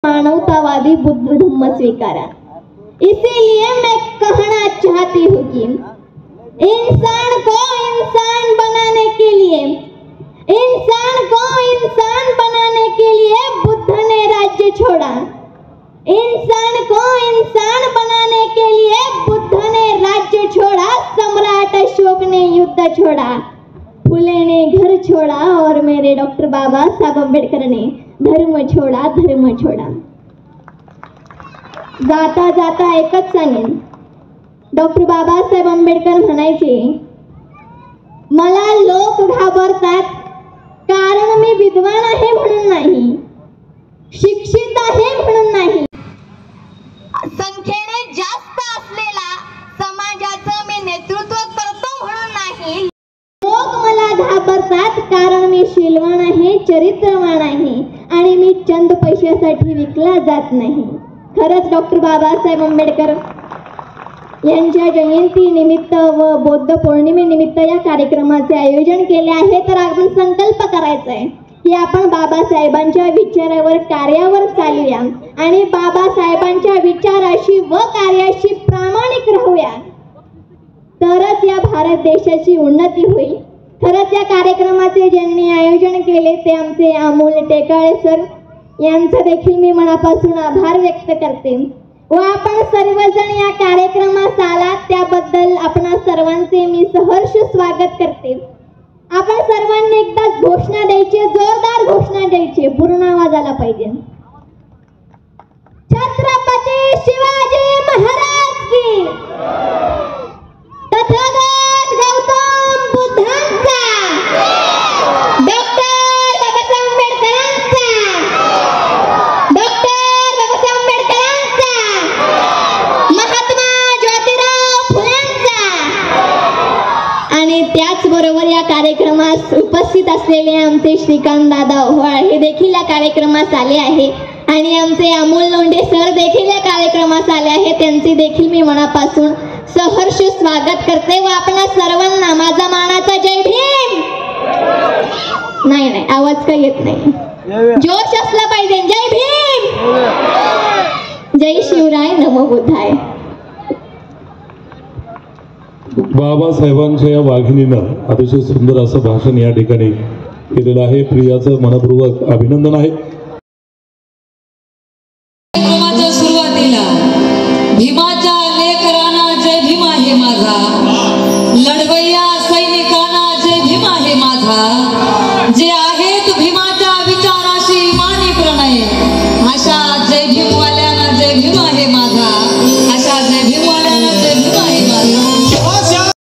मानवतावादी बुद्ध धम्म स्वीकारा। इसीलिए मैं कहना चाहती हूँ कि इंसान को इंसान बनाने के लिए बुद्ध ने राज्य छोड़ा। इंसान को इंसान बनाने के लिए बुद्ध ने राज्य छोड़ा। सम्राट अशोक ने युद्ध छोड़ा। फुले ने घर छोड़ा और मेरे डॉक्टर बाबा साहेब आंबेडकर ने धर्म छोड़ा। जाता जाता एकच सांगेन, डॉक्टर बाबासाहेब आंबेडकर म्हणायचे, मला लोक घाबरतात कारण मी विद्वान आहे म्हणून नाही, शिक्षित आहे म्हणून नाही, संख्येने जास्त असलेला समाजाचं मी नेतृत्व करतो म्हणून नाही। लोक मला घाबरतात कारण मी शीलवान आहे, चरित्रवान आहे आणि मी चंद पैशासाठी विकला जात नाही। खरंच डॉक्टर बाबासाहेब आंबेडकर यांच्या जयंती निमित्त व बौद्ध पौर्णिमेनिमित्त या कार्यक्रमाचे आयोजन केले आहे। तर आपण संकल्प करायचा आहे की आपण बाबासाहेबांच्या विचारावर कार्यावर चालूया आणि बाबासाहेबांच्या विचाराशी व कार्याशी प्रामाणिक राहूया, तरच या भारत देशाची उन्नती होईल। खरंच या कार्यक्रमाचे ज्यांनी आयोजन केले ते आमचे अमोल टेकाळे सर यांचा देखील मी मनापासून आभार व्यक्त करते व आपण सर्वजण या कार्यक्रमास आलात त्याबद्दल आपणा सर्वांचे मी सहर्ष स्वागत करते। आपण सर्वांनी एकदाच घोषणा द्यायची, जोरदार घोषणा द्यायची, पूर्ण आवाज आला पाहिजे। छत्रपती शिवाजी महाराज की, तथागत गौतम बुद्धांचा, डॉक्टर बाबासाहेब आंबेडकरांचा, महात्मा ज्योतिराव फुलेंचा आणि त्याचबरोबर या कार्यक्रमास उपस्थित असलेले आमचे श्रीकांत दादा ओव्हाळ हे देखील या कार्यक्रमास आले आहे आणि आमचे अमोल लोंढे सर देखील या कार्यक्रमास आले आहे। त्यांचे देखील मी मनापासून सहर्ष स्वागत करते व आपणा सर्वांना माझा मानाचा जय भीम। नाही आवाज काही येत नाही, जोश असला पाहिजे। जय भीम, जय शिवराय, नमो बुद्धाय। बाबासाहेबांच्या या वाघिणीनं अतिशय सुंदर असं भाषण या ठिकाणी केलेलं आहे। प्रियाचं मनपूर्वक अभिनंदन आहे।